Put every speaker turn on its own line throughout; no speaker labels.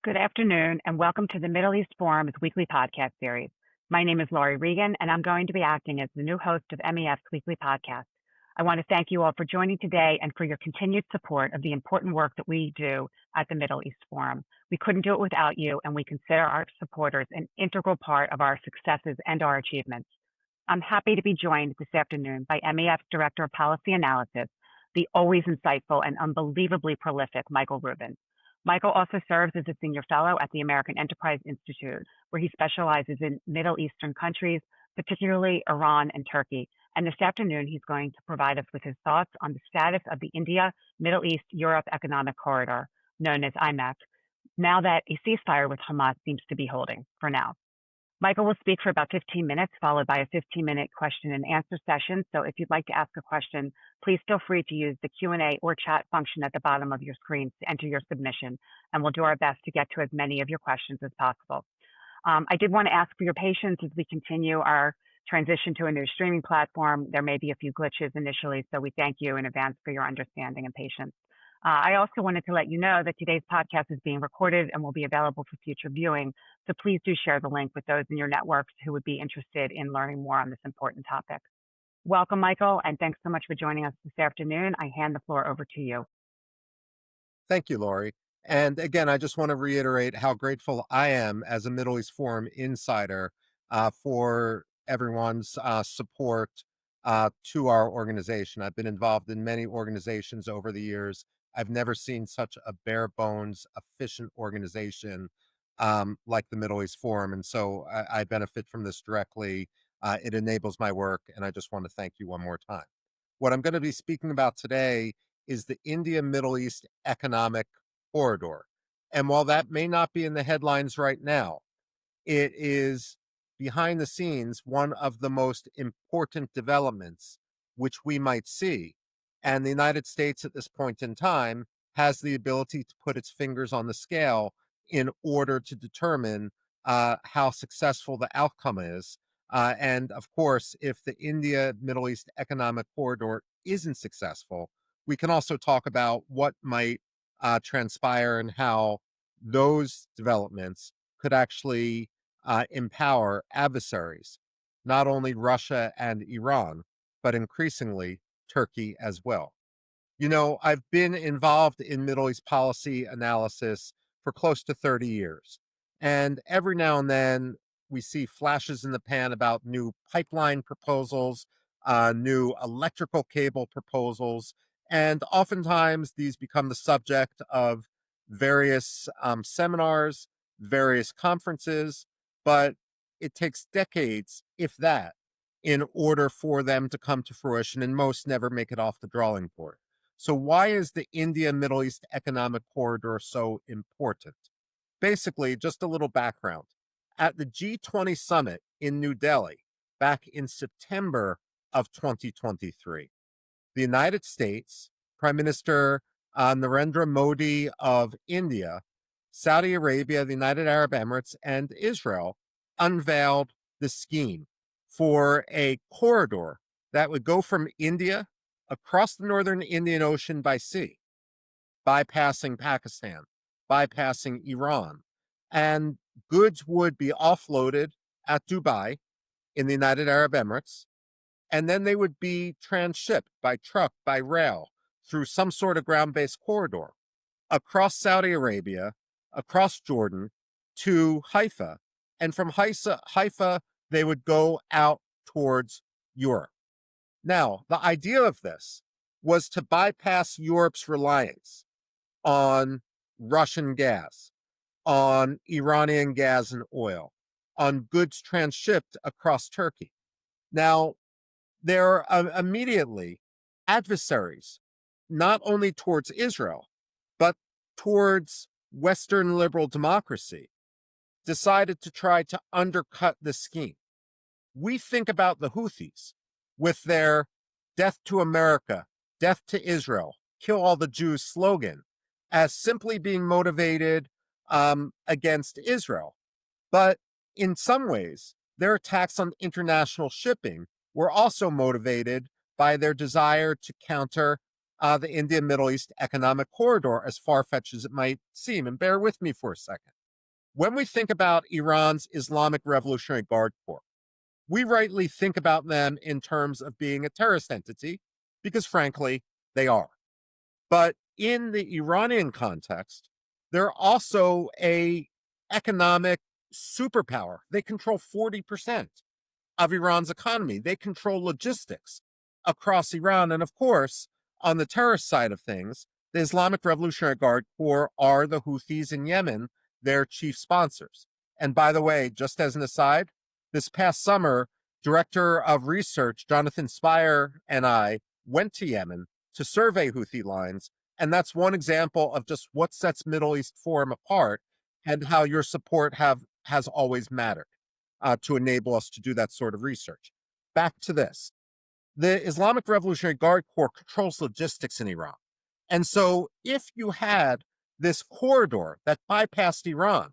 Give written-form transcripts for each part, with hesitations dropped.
Good afternoon, and welcome to the Middle East Forum's weekly podcast series. My name is Lauri Regan, and I'm going to be acting as the new host of MEF's weekly podcast. I want to thank you all for joining today and for your continued support of the important work that we do at the Middle East Forum. We couldn't do it without you, and we consider our supporters an integral part of our successes and our achievements. I'm happy to be joined this afternoon by MEF's Director of Policy Analysis, the always insightful and unbelievably prolific Michael Rubin. Michael also serves as a senior fellow at the American Enterprise Institute, where he specializes in Middle Eastern countries, particularly Iran and Turkey. And this afternoon, he's going to provide us with his thoughts on the status of the India, Middle East, Europe Economic Corridor, known as IMEC, now that a ceasefire with Hamas seems to be holding for now. Michael will speak for about 15 minutes, followed by a 15-minute question and answer session. So if you'd like to ask a question, please feel free to use the Q&A or chat function at the bottom of your screen to enter your submission, and we'll do our best to get to as many of your questions as possible. I did want to ask for your patience as we continue our transition to a new streaming platform. There may be a few glitches initially, so we thank you in advance for your understanding and patience. I also wanted to let you know that today's podcast is being recorded and will be available for future viewing. So please do share the link with those in your networks who would be interested in learning more on this important topic. Welcome, Michael, and thanks so much for joining us this afternoon. I hand the floor over to you.
Thank you, Lauri. And again, I just want to reiterate how grateful I am as a Middle East Forum insider for everyone's support to our organization. I've been involved in many organizations over the years. I've never seen such a bare bones, efficient organization like the Middle East Forum. And so I benefit from this directly. It enables my work, and I just want to thank you one more time. What I'm going to be speaking about today is the India-Middle East Economic Corridor. And while that may not be in the headlines right now, it is behind the scenes one of the most important developments which we might see. And the United States at this point in time has the ability to put its fingers on the scale in order to determine how successful the outcome is. And of course, if the India-Middle East Economic Corridor isn't successful, we can also talk about what might transpire and how those developments could actually empower adversaries, not only Russia and Iran, but increasingly Turkey as well. You know, I've been involved in Middle East policy analysis for close to 30 years. And every now and then we see flashes in the pan about new pipeline proposals, new electrical cable proposals, and oftentimes these become the subject of various seminars, various conferences, but it takes decades, if that, in order for them to come to fruition, and most never make it off the drawing board. So why is the India-Middle East Economic Corridor so important? Basically, just a little background. At the G20 summit in New Delhi back in September of 2023, the United States, Prime Minister Narendra Modi of India, Saudi Arabia, the United Arab Emirates, and Israel unveiled the scheme for a corridor that would go from India across the northern Indian Ocean by sea, bypassing Pakistan, bypassing Iran, and goods would be offloaded at Dubai in the United Arab Emirates, and then they would be transshipped by truck, by rail, through some sort of ground-based corridor across Saudi Arabia, across Jordan, to Haifa, and from Haifa, they would go out towards Europe. Now, the idea of this was to bypass Europe's reliance on Russian gas, on Iranian gas and oil, on goods transshipped across Turkey. Now, there are immediately adversaries, not only towards Israel, but towards Western liberal democracy, decided to try to undercut the scheme. We think about the Houthis with their death to America, death to Israel, kill all the Jews slogan as simply being motivated against Israel. But in some ways, their attacks on international shipping were also motivated by their desire to counter the India-Middle East Economic Corridor, as far-fetched as it might seem. And bear with me for a second. When we think about Iran's Islamic Revolutionary Guard Corps, we rightly think about them in terms of being a terrorist entity, because frankly, they are. But in the Iranian context, they're also a economic superpower. They control 40% of Iran's economy. They control logistics across Iran. And of course, on the terrorist side of things, the Islamic Revolutionary Guard Corps are the Houthis in Yemen, their chief sponsors. And by the way, just as an aside, this past summer, Director of Research Jonathan Spire and I went to Yemen to survey Houthi lines. And that's one example of just what sets Middle East Forum apart and how your support has always mattered to enable us to do that sort of research. Back to this. The Islamic Revolutionary Guard Corps controls logistics in Iran. And so if you had this corridor that bypassed Iran,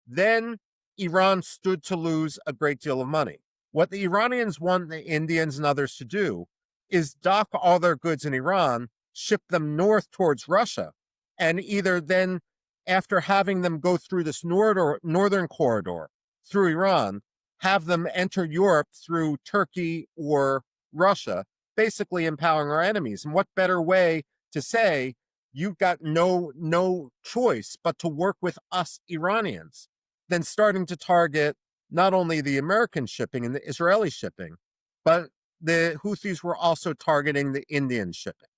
then Iran stood to lose a great deal of money. What the Iranians want the Indians and others to do is dock all their goods in Iran, ship them north towards Russia, and either then, after having them go through this northern corridor through Iran, have them enter Europe through Turkey or Russia, basically empowering our enemies. And what better way to say you've got no choice but to work with us Iranians than starting to target not only the American shipping and the Israeli shipping, but the Houthis were also targeting the Indian shipping.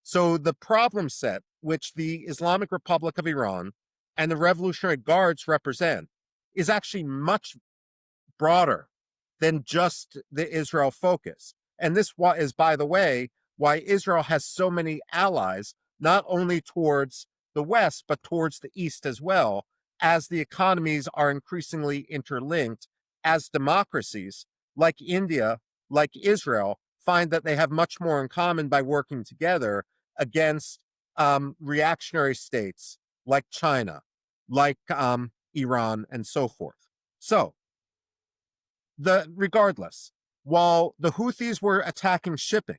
So the problem set, which the Islamic Republic of Iran and the Revolutionary Guards represent, is actually much broader than just the Israel focus. And this is, by the way, why Israel has so many allies, not only towards the West, but towards the East as well, as the economies are increasingly interlinked, as democracies like India, like Israel, find that they have much more in common by working together against reactionary states like China, like Iran, and so forth. So, regardless, while the Houthis were attacking shipping,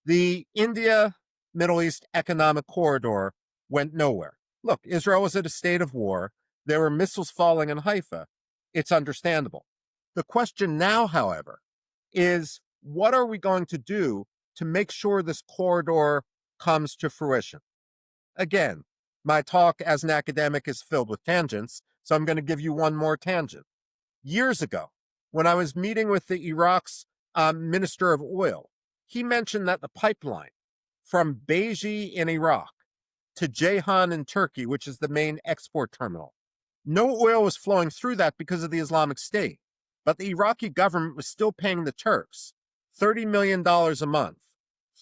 the India Middle East economic corridor went nowhere. Look, Israel was at a state of war. There were missiles falling in Haifa. It's understandable. The question now, however, is what are we going to do to make sure this corridor comes to fruition? Again, my talk as an academic is filled with tangents, so I'm going to give you one more tangent. Years ago, when I was meeting with the Iraq's Minister of Oil, he mentioned that the pipeline from Beji in Iraq to Ceyhan in Turkey, which is the main export terminal, no oil was flowing through that because of the Islamic State. But the Iraqi government was still paying the Turks $30 million a month,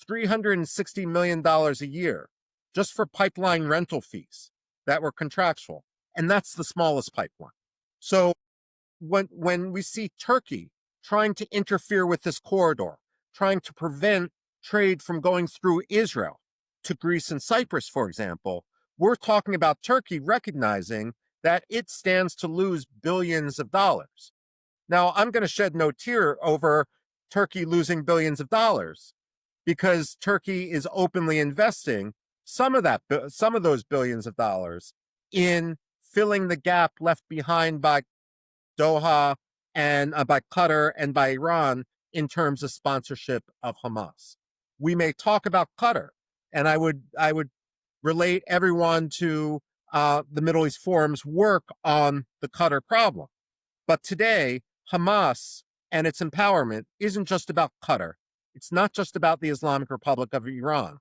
$360 million a year, just for pipeline rental fees that were contractual. And that's the smallest pipeline. So when we see Turkey trying to interfere with this corridor, trying to prevent trade from going through Israel to Greece and Cyprus, for example, we're talking about Turkey recognizing that it stands to lose billions of dollars. Now, I'm going to shed no tear over Turkey losing billions of dollars because Turkey is openly investing some of those billions of dollars in filling the gap left behind by Doha and by Qatar and by Iran in terms of sponsorship of Hamas. We may talk about Qatar, and I would relate everyone to the Middle East Forum's work on the Qatar problem. But today, Hamas and its empowerment isn't just about Qatar. It's not just about the Islamic Republic of Iran.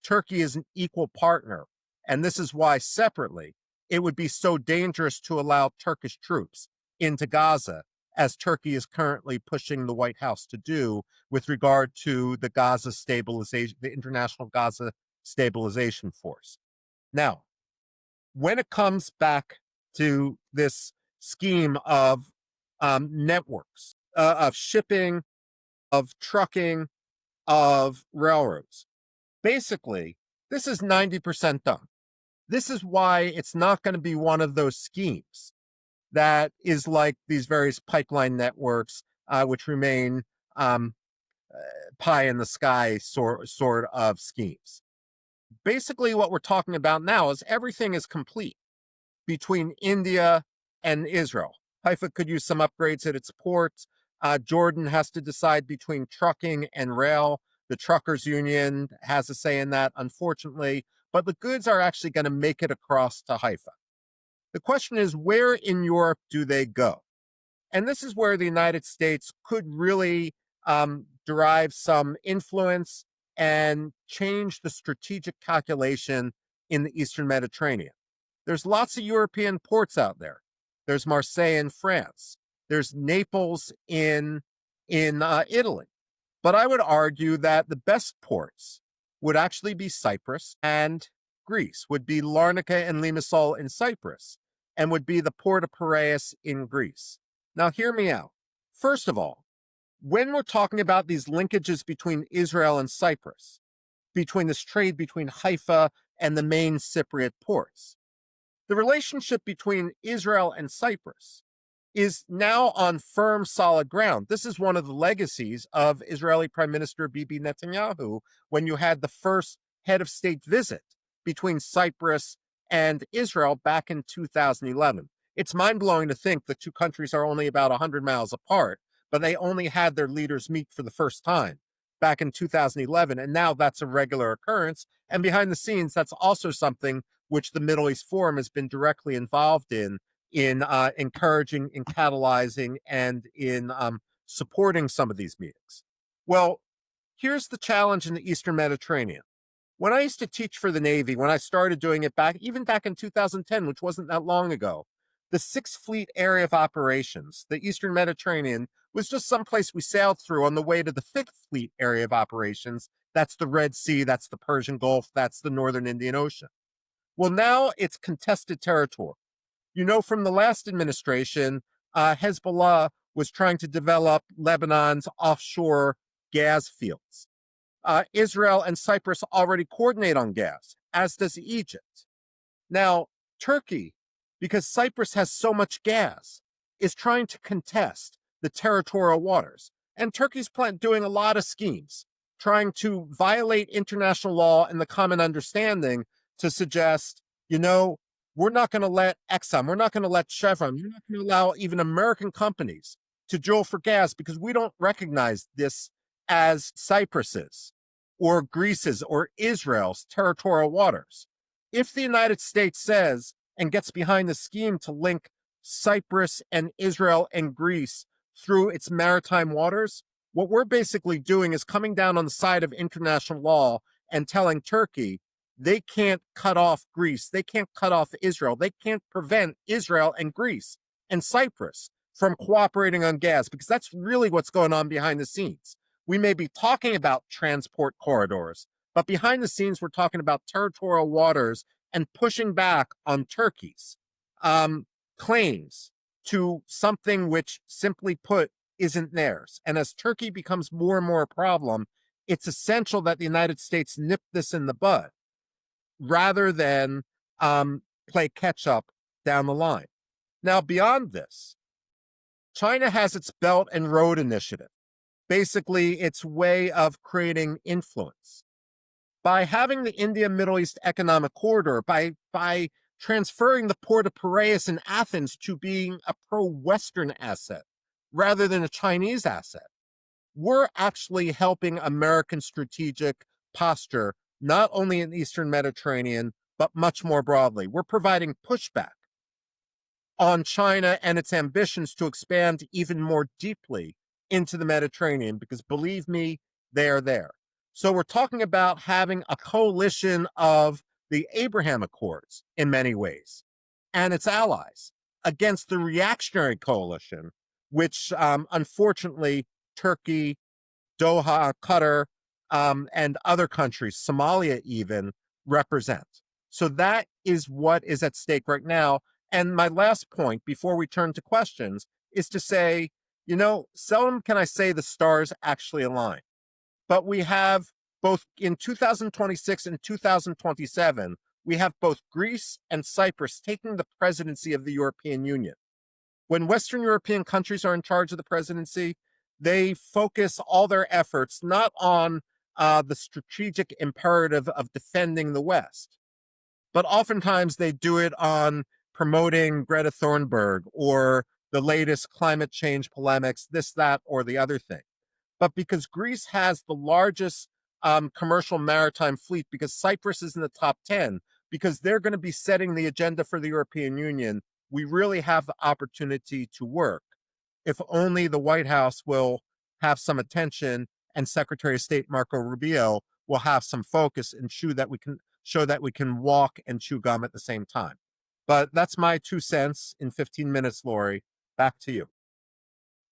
Turkey is an equal partner, and this is why separately it would be so dangerous to allow Turkish troops into Gaza, as Turkey is currently pushing the White House to do with regard to the Gaza stabilization, the International Gaza Stabilization Force. Now, when it comes back to this scheme of networks, of shipping, of trucking, of railroads, basically, this is 90% done. This is why it's not going to be one of those schemes that is like these various pipeline networks, which remain pie in the sky sort of schemes. Basically, what we're talking about now is everything is complete. between India and Israel. Haifa could use some upgrades at its ports. Jordan has to decide between trucking and rail. The truckers union has a say in that, unfortunately, but the goods are actually going to make it across to Haifa. The question is, where in Europe do they go? And this is where the United States could really derive some influence and change the strategic calculation in the Eastern Mediterranean. There's lots of European ports out there. There's Marseille in France. There's Naples in Italy. But I would argue that the best ports would actually be Cyprus and Greece, would be Larnaca and Limassol in Cyprus, and would be the port of Piraeus in Greece. Now, hear me out. First of all, when we're talking about these linkages between Israel and Cyprus, between this trade between Haifa and the main Cypriot ports, the relationship between Israel and Cyprus is now on firm, solid ground. This is one of the legacies of Israeli Prime Minister Bibi Netanyahu when you had the first head of state visit between Cyprus and Israel back in 2011. It's mind-blowing to think the two countries are only about 100 miles apart, but they only had their leaders meet for the first time back in 2011, and now that's a regular occurrence. And behind the scenes, that's also something which the Middle East Forum has been directly involved in encouraging, in catalyzing, and in supporting some of these meetings. Well, here's the challenge in the Eastern Mediterranean. When I used to teach for the Navy, when I started doing it back in 2010, which wasn't that long ago, the Sixth Fleet area of operations, the Eastern Mediterranean, was just someplace we sailed through on the way to the Fifth Fleet area of operations. That's the Red Sea, that's the Persian Gulf, that's the Northern Indian Ocean. Well, now it's contested territory. You know, from the last administration, Hezbollah was trying to develop Lebanon's offshore gas fields. Israel and Cyprus already coordinate on gas, as does Egypt. Now, Turkey, because Cyprus has so much gas, is trying to contest the territorial waters. And Turkey's doing a lot of schemes, trying to violate international law and the common understanding to suggest, you know, we're not going to let Exxon, we're not going to let Chevron, we're not going to allow even American companies to drill for gas because we don't recognize this as Cyprus's or Greece's or Israel's territorial waters. If the United States says and gets behind the scheme to link Cyprus and Israel and Greece through its maritime waters, what we're basically doing is coming down on the side of international law and telling Turkey they can't cut off Greece, they can't cut off Israel, they can't prevent Israel and Greece and Cyprus from cooperating on gas, because that's really what's going on behind the scenes. We may be talking about transport corridors, but behind the scenes, we're talking about territorial waters and pushing back on Turkey's claims to something which, simply put, isn't theirs. And as Turkey becomes more and more a problem, it's essential that the United States nip this in the bud rather than play catch up down the line. Now, beyond this, China has its Belt and Road Initiative, basically its way of creating influence. By having the India-Middle East Economic Corridor, by transferring the port of Piraeus in Athens to being a pro-Western asset rather than a Chinese asset, we're actually helping American strategic posture, not only in the Eastern Mediterranean, but much more broadly. We're providing pushback on China and its ambitions to expand even more deeply into the Mediterranean, because believe me, they are there. So we're talking about having a coalition of the Abraham Accords in many ways and its allies against the reactionary coalition, which unfortunately Turkey, Doha, Qatar, and other countries, Somalia even, represent. So that is what is at stake right now. And my last point before we turn to questions is to say, you know, seldom can I say the stars actually align. But we have both in 2026 and 2027, we have both Greece and Cyprus taking the presidency of the European Union. When Western European countries are in charge of the presidency, they focus all their efforts not on the strategic imperative of defending the West, but oftentimes they do it on promoting Greta Thunberg or the latest climate change polemics, this, that, or the other thing. But because Greece has the largest commercial maritime fleet, because Cyprus is in the top 10, because they're going to be setting the agenda for the European Union, we really have the opportunity to work. If only the White House will have some attention and Secretary of State Marco Rubio will have some focus and show that we can walk and chew gum at the same time. But that's my 2 cents in 15 minutes, Lauri. Back to you.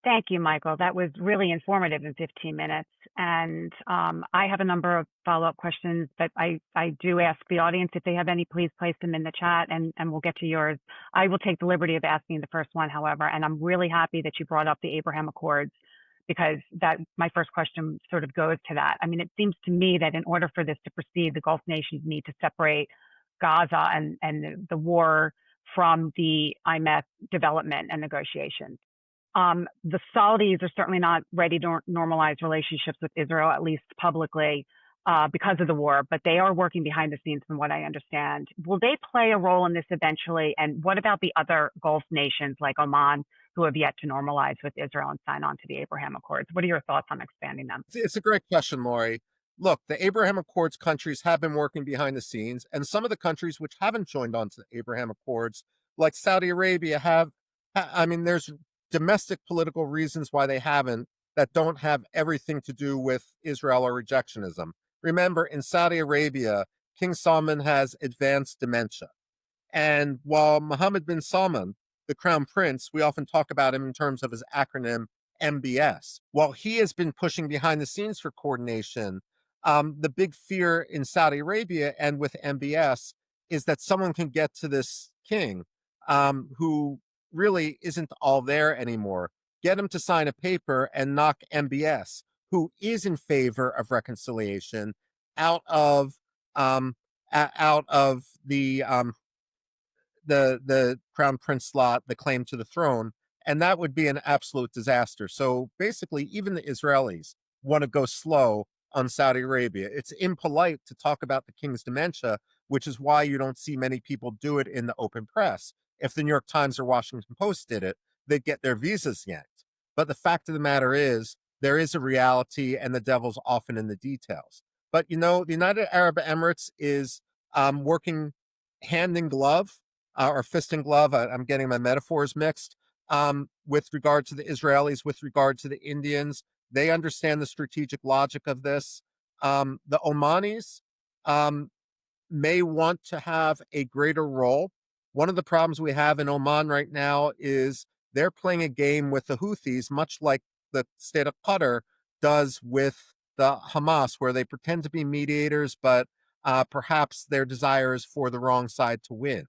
Thank you, Michael. That was really informative in 15 minutes. And I have a number of follow-up questions, but I do ask the audience if they have any, please place them in the chat and we'll get to yours. I will take the liberty of asking the first one, however, and I'm really happy that you brought up the Abraham Accords because that my first question sort of goes to that. I mean, it seems to me that in order for this to proceed, the Gulf nations need to separate Gaza and the war from the IMEC development and negotiations. The Saudis are certainly not ready to normalize relationships with Israel, at least publicly, because of the war, but they are working behind the scenes from what I understand. Will they play a role in this eventually? And what about the other Gulf nations like Oman who have yet to normalize with Israel and sign on to the Abraham Accords? What are your thoughts on expanding them?
It's a great question, Lauri. Look, the Abraham Accords countries have been working behind the scenes, and some of the countries which haven't joined on to the Abraham Accords, like Saudi Arabia, I mean, there's domestic political reasons why they haven't that don't have everything to do with Israel or rejectionism. Remember, in Saudi Arabia, King Salman has advanced dementia. And while Mohammed bin Salman, the crown prince, we often talk about him in terms of his acronym MBS. While he has been pushing behind the scenes for coordination, the big fear in Saudi Arabia and with MBS is that someone can get to this king who really isn't all there anymore, get him to sign a paper and knock MBS, who is in favor of reconciliation, out of the crown prince slot, the claim to the throne, and that would be an absolute disaster. So basically, even the Israelis want to go slow on Saudi Arabia. It's impolite to talk about the king's dementia, which is why you don't see many people do it in the open press. If the New York Times or Washington Post did it, they'd get their visas yanked. But the fact of the matter is, there is a reality, and the devil's often in the details. But the United Arab Emirates is working hand in glove or fist and glove. I'm getting my metaphors mixed. With regard to the Israelis, with regard to the Indians, they understand the strategic logic of this. The Omanis may want to have a greater role. One of the problems we have in Oman right now is they're playing a game with the Houthis, much like the state of Qatar does with the Hamas, where they pretend to be mediators, but perhaps their desire is for the wrong side to win.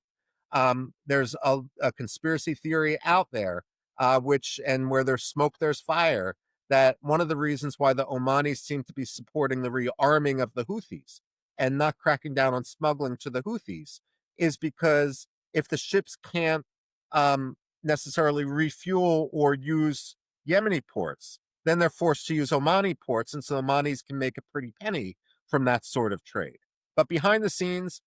There's a conspiracy theory out there, and where there's smoke, there's fire, that one of the reasons why the Omanis seem to be supporting the rearming of the Houthis and not cracking down on smuggling to the Houthis is because if the ships can't necessarily refuel or use Yemeni ports, then they're forced to use Omani ports, and so Omanis can make a pretty penny from that sort of trade. But behind the scenes,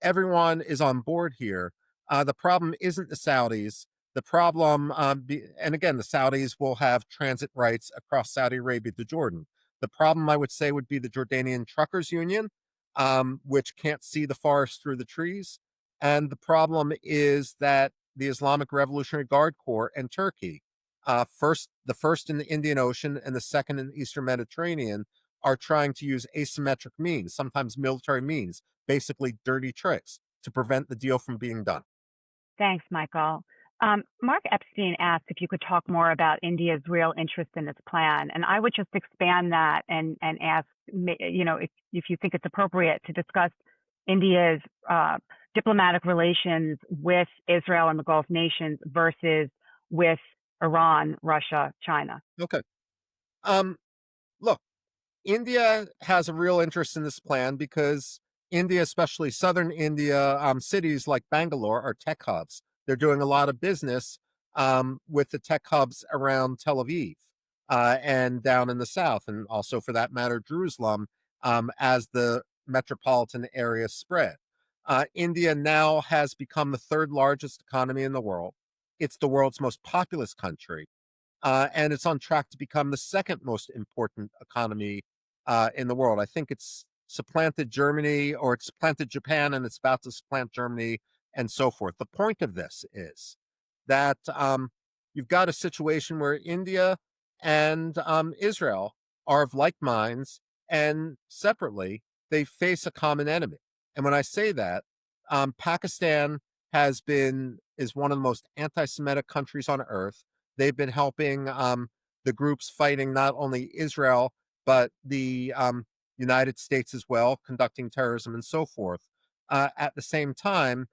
everyone is on board here. The problem isn't the Saudis. The problem, and again, the Saudis will have transit rights across Saudi Arabia to Jordan. The problem, I would say, would be the Jordanian Truckers Union, which can't see the forest through the trees. And the problem is that the Islamic Revolutionary Guard Corps and Turkey, the first in the Indian Ocean and the second in the Eastern Mediterranean, are trying to use asymmetric means, sometimes military means, basically dirty tricks, to prevent the deal from being done.
Thanks, Michael. Mark Epstein asked if you could talk more about India's real interest in this plan. And I would just expand that and ask, if you think it's appropriate to discuss India's diplomatic relations with Israel and the Gulf nations versus with Iran, Russia, China.
Okay. Look, India has a real interest in this plan because India, especially southern India, cities like Bangalore are tech hubs. They're doing a lot of business with the tech hubs around Tel Aviv and down in the south, and also, for that matter, Jerusalem, as the metropolitan area spread. India now has become the third largest economy in the world. It's the world's most populous country, and it's on track to become the second most important economy in the world. I think it's supplanted Germany, or it's supplanted Japan, and it's about to supplant Germany, and so forth. The point of this is that you've got a situation where India and Israel are of like minds, and separately, they face a common enemy. And when I say that, Pakistan is one of the most anti-Semitic countries on earth. They've been helping the groups fighting not only Israel but the United States as well, conducting terrorism and so forth. At the same time,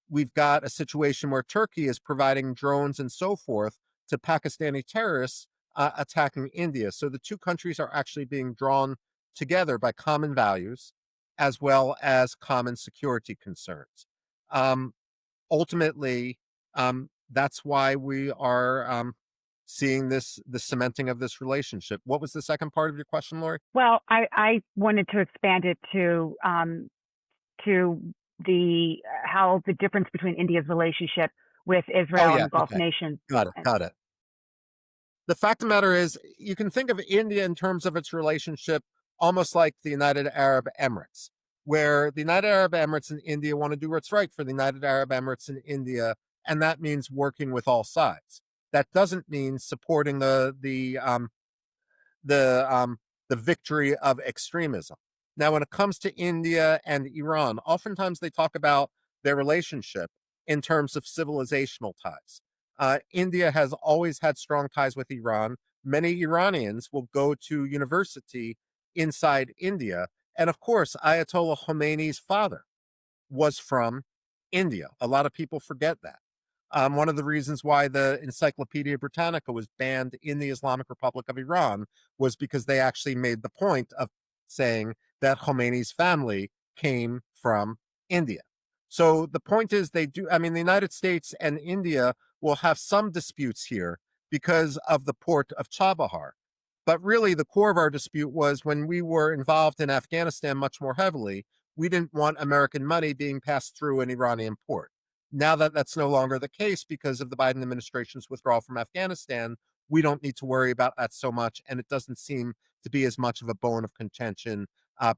we've got a situation where Turkey is providing drones and so forth to Pakistani terrorists attacking India. So the two countries are actually being drawn together by common values as well as common security concerns. Um, Ultimately, that's why we are seeing the cementing of this relationship. What was the second part of your question, Lauri?
Well, I wanted to expand it to the how the difference between India's relationship with
Oh
Israel and
yeah,
the Gulf
okay,
nations.
got it, got it. The fact of the matter is, you can think of India in terms of its relationship almost like the United Arab Emirates, where the United Arab Emirates and India want to do what's right for the United Arab Emirates and India, and that means working with all sides. That doesn't mean supporting the the victory of extremism. Now, when it comes to India and Iran, oftentimes they talk about their relationship in terms of civilizational ties. India has always had strong ties with Iran. Many Iranians will go to university inside India. And of course, Ayatollah Khomeini's father was from India. A lot of people forget that. One of the reasons why the Encyclopedia Britannica was banned in the Islamic Republic of Iran was because they actually made the point of saying that Khomeini's family came from India. So the point is, I mean, the United States and India will have some disputes here because of the port of Chabahar. But really, the core of our dispute was when we were involved in Afghanistan much more heavily, we didn't want American money being passed through an Iranian port. Now that that's no longer the case because of the Biden administration's withdrawal from Afghanistan, we don't need to worry about that so much. And it doesn't seem to be as much of a bone of contention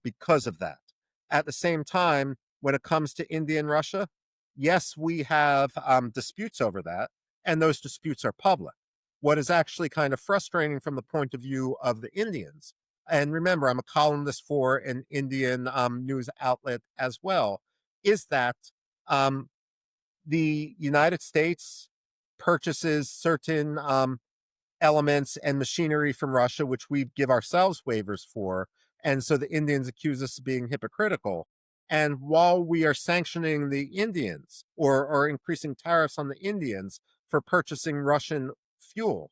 because of that. At the same time, when it comes to India and Russia, yes, we have disputes over that, and those disputes are public. What is actually kind of frustrating from the point of view of the Indians, and remember, I'm a columnist for an Indian news outlet as well, is that um, the United States purchases certain elements and machinery from Russia, which we give ourselves waivers for. And so the Indians accuse us of being hypocritical. And while we are sanctioning the Indians or increasing tariffs on the Indians for purchasing Russian fuel,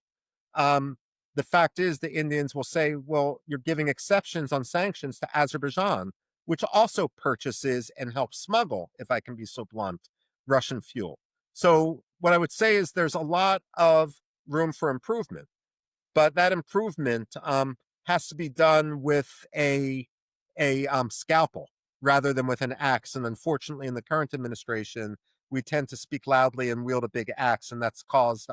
um, the fact is the Indians will say, well, you're giving exceptions on sanctions to Azerbaijan, which also purchases and helps smuggle, if I can be so blunt, Russian fuel. So what I would say is there's a lot of room for improvement, but that improvement has to be done with a scalpel rather than with an axe. And unfortunately, in the current administration, we tend to speak loudly and wield a big axe, and that's caused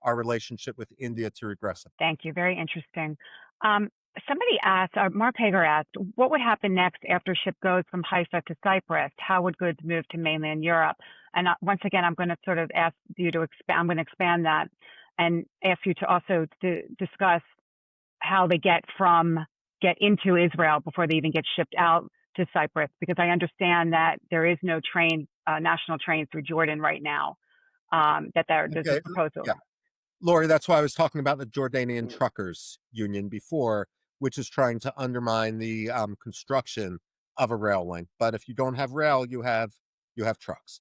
our relationship with India to regress.
Thank you. Very interesting. Um, Somebody asked, Mark Hager asked, what would happen next after a ship goes from Haifa to Cyprus? How would goods move to mainland Europe? And once again, I'm going to sort of ask you to expand. I'm going to expand that and ask you to also discuss how they get into Israel before they even get shipped out to Cyprus, because I understand that there is no national train through Jordan right now. There's a
Okay.
proposal.
Yeah. Lauri, that's why I was talking about the Jordanian Truckers Union before, which is trying to undermine the construction of a rail link. But if you don't have rail, you have trucks,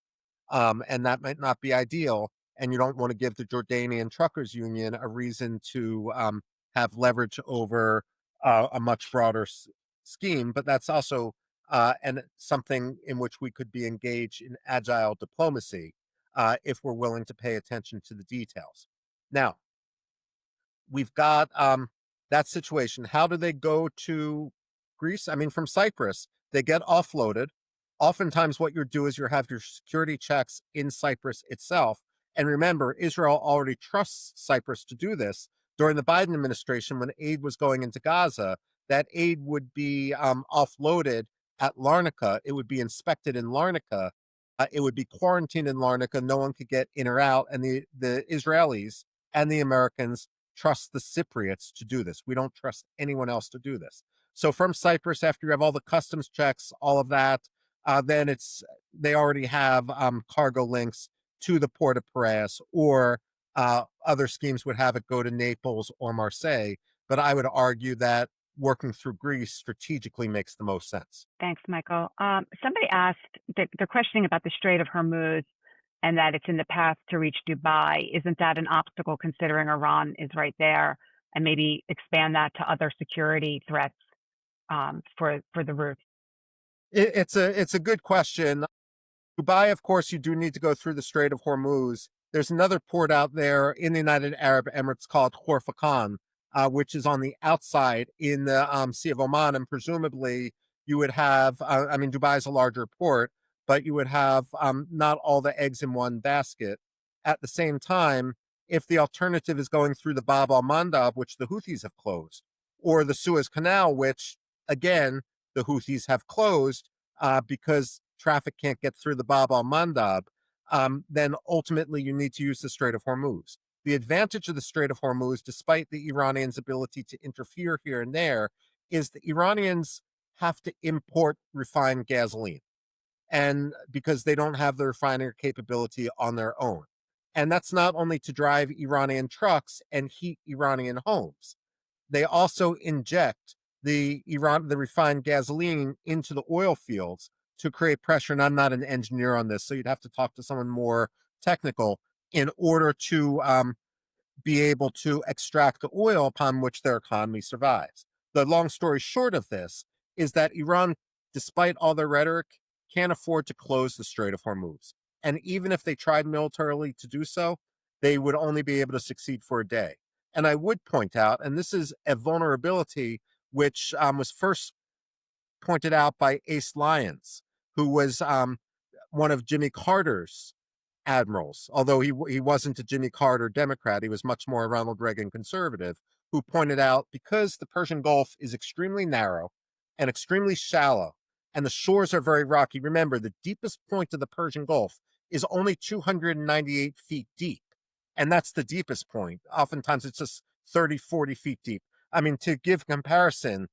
and that might not be ideal. And you don't want to give the Jordanian Truckers Union a reason to have leverage over a much broader scheme. But that's also and something in which we could be engaged in agile diplomacy if we're willing to pay attention to the details. Now, we've got that situation. How do they go to Greece? I mean, from Cyprus, they get offloaded Oftentimes, what you do is you have your security checks in Cyprus itself. And remember, Israel already trusts Cyprus to do this. During the Biden administration, when aid was going into Gaza, that aid would be offloaded at Larnaca. It would be inspected in Larnaca. It would be quarantined in Larnaca. No one could get in or out. And the Israelis and the Americans trust the Cypriots to do this. We don't trust anyone else to do this. So from Cyprus, after you have all the customs checks, all of that, then they already have cargo links to the port of Piraeus, or other schemes would have it go to Naples or Marseille. But I would argue that working through Greece strategically makes the most sense.
Thanks, Michael. Somebody asked, they're questioning about the Strait of Hormuz and that it's in the path to reach Dubai. Isn't that an obstacle considering Iran is right there? And maybe expand that to other security threats for the route.
It's a good question. Dubai, of course, you do need to go through the Strait of Hormuz. There's another port out there in the United Arab Emirates called Khor which is on the outside in the Sea of Oman. And presumably you would have, I mean, Dubai is a larger port, but you would have not all the eggs in one basket. At the same time, if the alternative is going through the Bab al Mandab, which the Houthis have closed, or the Suez Canal, which, again, the Houthis have closed because traffic can't get through the Bab al Mandab, then ultimately you need to use the Strait of Hormuz. The advantage of the Strait of Hormuz, despite the Iranians' ability to interfere here and there, is the Iranians have to import refined gasoline, and because they don't have the refinery capability on their own. And that's not only to drive Iranian trucks and heat Iranian homes. They also inject the refined gasoline into the oil fields to create pressure. And I'm not an engineer on this, so you'd have to talk to someone more technical in order to be able to extract the oil upon which their economy survives. The long story short of this is that Iran, despite all their rhetoric, can't afford to close the Strait of Hormuz. And even if they tried militarily to do so, they would only be able to succeed for a day. And I would point out, and this is a vulnerability which was first pointed out by Ace Lyons, who was one of Jimmy Carter's admirals, although he wasn't a Jimmy Carter Democrat. He was much more a Ronald Reagan conservative, who pointed out because the Persian Gulf is extremely narrow and extremely shallow, and the shores are very rocky. Remember, the deepest point of the Persian Gulf is only 298 feet deep, and that's the deepest point. Oftentimes it's just 30, 40 feet deep. I mean, to give comparison,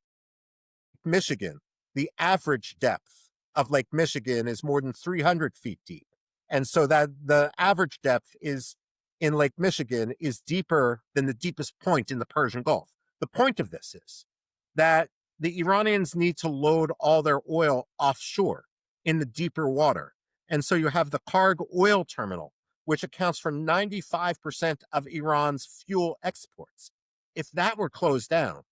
Michigan, the average depth of Lake Michigan is more than 300 feet deep. And so that the average depth is in Lake Michigan is deeper than the deepest point in the Persian Gulf. The point of this is that the Iranians need to load all their oil offshore in the deeper water. And so you have the Karg oil terminal, which accounts for 95% of Iran's fuel exports. If that were closed down,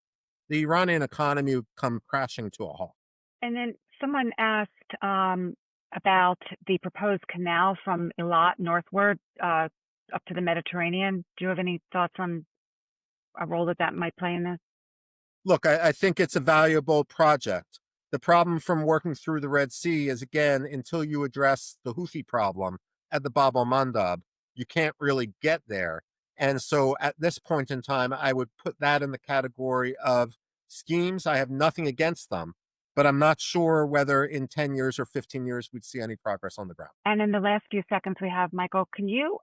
the Iranian economy would come crashing to a halt.
And then someone asked about the proposed canal from Eilat northward up to the Mediterranean. Do you have any thoughts on a role that might play in this?
Look, I think it's a valuable project. The problem from working through the Red Sea is, again, until you address the Houthi problem at the Bab al Mandab, you can't really get there. And so at this point in time, I would put that in the category of schemes. I have nothing against them, but I'm not sure whether in 10 years or 15 years we'd see any progress on the ground.
And in the last few seconds we have, Michael, can you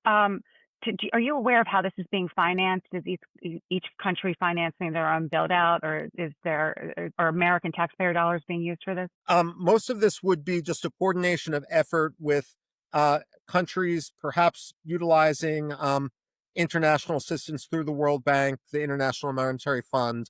are you aware of how this is being financed? Is each country financing their own build out, or are American taxpayer dollars being used for this?
Most of this would be just a coordination of effort with countries, perhaps utilizing international assistance through the World Bank, the International Monetary Fund,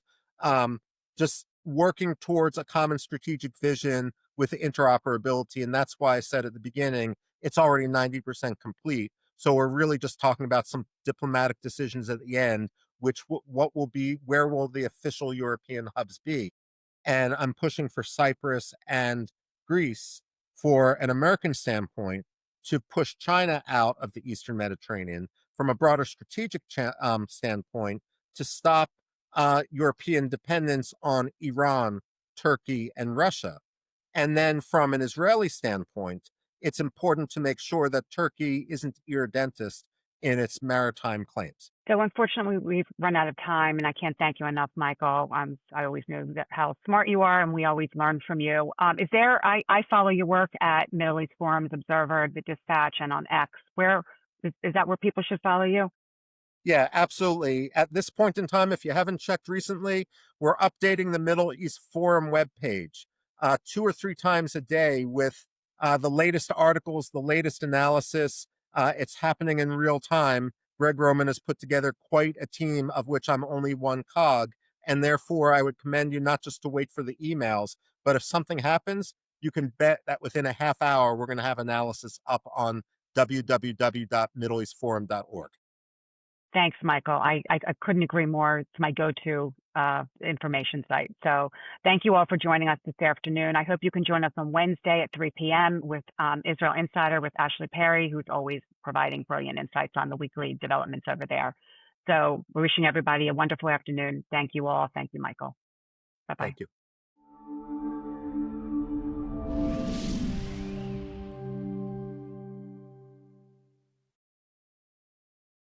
just working towards a common strategic vision with interoperability. And that's why I said at the beginning, it's already 90% complete. So we're really just talking about some diplomatic decisions at the end, which what will be, where will the official European hubs be? And I'm pushing for Cyprus and Greece for an American standpoint to push China out of the Eastern Mediterranean from a broader strategic standpoint to stop European dependence on Iran, Turkey, and Russia. And then from an Israeli standpoint, it's important to make sure that Turkey isn't ear dentist in its maritime claims.
So unfortunately, we've run out of time, and I can't thank you enough, Michael. I always knew how smart you are, and we always learn from you. Is there? I follow your work at Middle East Forums Observer, the Dispatch, and on X. Where is that? Where people should follow you?
Yeah, absolutely. At this point in time, if you haven't checked recently, we're updating the Middle East Forum webpage 2 or 3 times a day with the latest articles, the latest analysis. It's happening in real time. Greg Roman has put together quite a team, of which I'm only one cog. And therefore, I would commend you not just to wait for the emails, but if something happens, you can bet that within a half hour, we're going to have analysis up on www.middleeastforum.org.
Thanks, Michael. I couldn't agree more. It's my go-to information site. So thank you all for joining us this afternoon. I hope you can join us on Wednesday at 3 p.m. with Israel Insider with Ashley Perry, who's always providing brilliant insights on the weekly developments over there. So we're wishing everybody a wonderful afternoon. Thank you all. Thank you, Michael. Bye-bye.
Thank you.